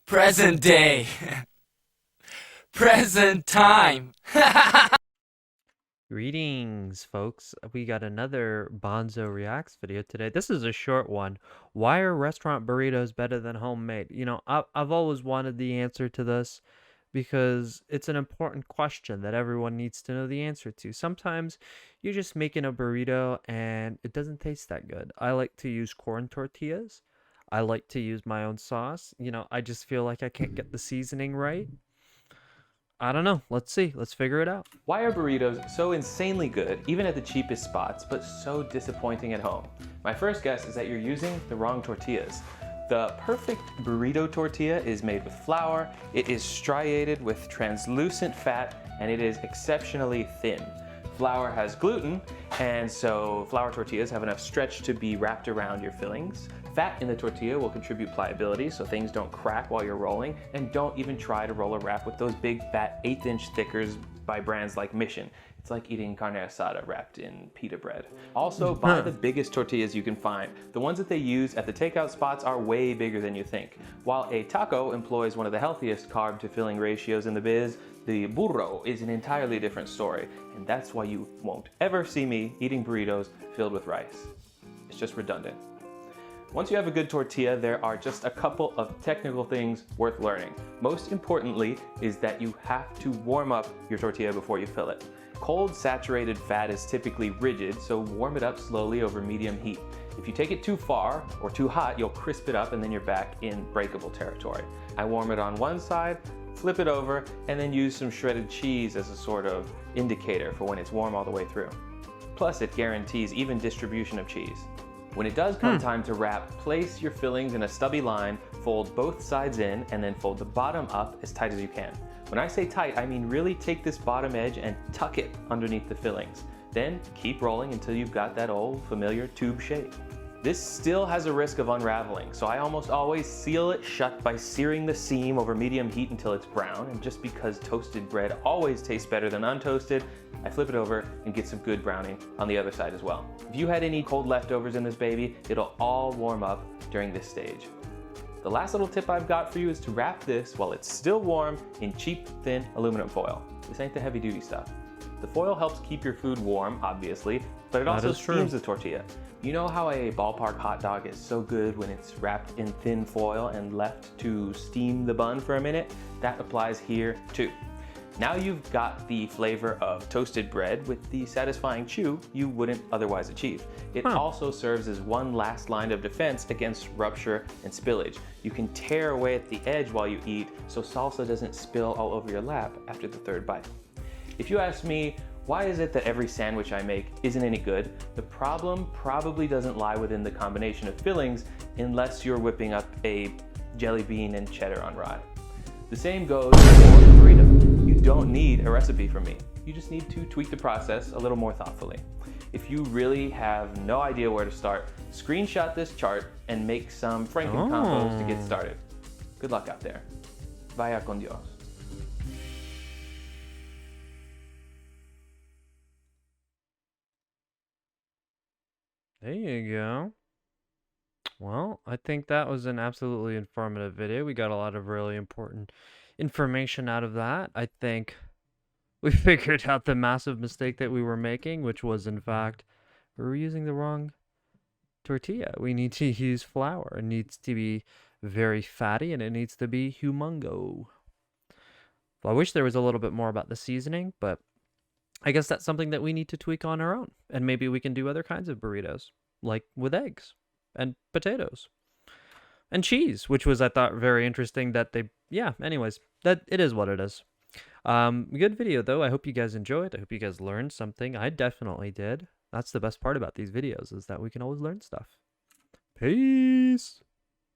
Present day. Present time. Greetings, folks. We got another Bonzo Reacts video today. This is a short one. Why are restaurant burritos better than homemade? I've always wanted the answer to this because it's an important question that everyone needs to know the answer to. Sometimes you're just making a burrito and it doesn't taste that good. I like to use corn tortillas. I like to use my own sauce. I just feel like I can't get the seasoning right. I don't know. Let's see. Let's figure it out. Why are burritos so insanely good, even at the cheapest spots, but so disappointing at home? My first guess is that you're using the wrong tortillas. The perfect burrito tortilla is made with flour, it is striated with translucent fat, and it is exceptionally thin. Flour has gluten, and so flour tortillas have enough stretch to be wrapped around your fillings. Fat in the tortilla will contribute pliability so things don't crack while you're rolling, and don't even try to roll a wrap with those big fat 1/8-inch thickers by brands like Mission. It's like eating carne asada wrapped in pita bread. Also, buy the biggest tortillas you can find. The ones that they use at the takeout spots are way bigger than you think. While a taco employs one of the healthiest carb to filling ratios in the biz, the burro is an entirely different story, and that's why you won't ever see me eating burritos filled with rice. It's just redundant. Once you have a good tortilla, there are just a couple of technical things worth learning. Most importantly is that you have to warm up your tortilla before you fill it. Cold saturated fat is typically rigid, so warm it up slowly over medium heat. If you take it too far or too hot, you'll crisp it up and then you're back in breakable territory. I warm it on one side, flip it over, and then use some shredded cheese as a sort of indicator for when it's warm all the way through. Plus, it guarantees even distribution of cheese. When it does come time to wrap, place your fillings in a stubby line, fold both sides in, and then fold the bottom up as tight as you can. When I say tight, I mean really take this bottom edge and tuck it underneath the fillings. Then keep rolling until you've got that old familiar tube shape. This still has a risk of unraveling, so I almost always seal it shut by searing the seam over medium heat until it's brown, and just because toasted bread always tastes better than untoasted, I flip it over and get some good browning on the other side as well. If you had any cold leftovers in this baby, it'll all warm up during this stage. The last little tip I've got for you is to wrap this while it's still warm in cheap, thin aluminum foil. This ain't the heavy duty stuff. The foil helps keep your food warm, obviously, but it also steams the tortilla. You know how a ballpark hot dog is so good when it's wrapped in thin foil and left to steam the bun for a minute? That applies here too. Now you've got the flavor of toasted bread with the satisfying chew you wouldn't otherwise achieve. It also serves as one last line of defense against rupture and spillage. You can tear away at the edge while you eat so salsa doesn't spill all over your lap after the third bite. If you ask me, why is it that every sandwich I make isn't any good? The problem probably doesn't lie within the combination of fillings unless you're whipping up a jelly bean and cheddar on rye. The same goes for a burrito. You don't need a recipe from me. You just need to tweak the process a little more thoughtfully. If you really have no idea where to start, screenshot this chart and make some frankencompos to get started. Good luck out there. Vaya con Dios. There you go. Well, I think that was an absolutely informative video. We got a lot of really important information out of that. I think we figured out the massive mistake that we were making, which was, in fact, we were using the wrong tortilla. We need to use flour. It needs to be very fatty, and it needs to be humongo. Well, I wish there was a little bit more about the seasoning, but I guess that's something that we need to tweak on our own. And maybe we can do other kinds of burritos, like with eggs and potatoes and cheese, which was, I thought, very interesting that they, anyways, that it is what it is. Good video though. I hope you guys enjoyed. I hope you guys learned something. I definitely did. That's the best part about these videos, is that we can always learn stuff. Peace.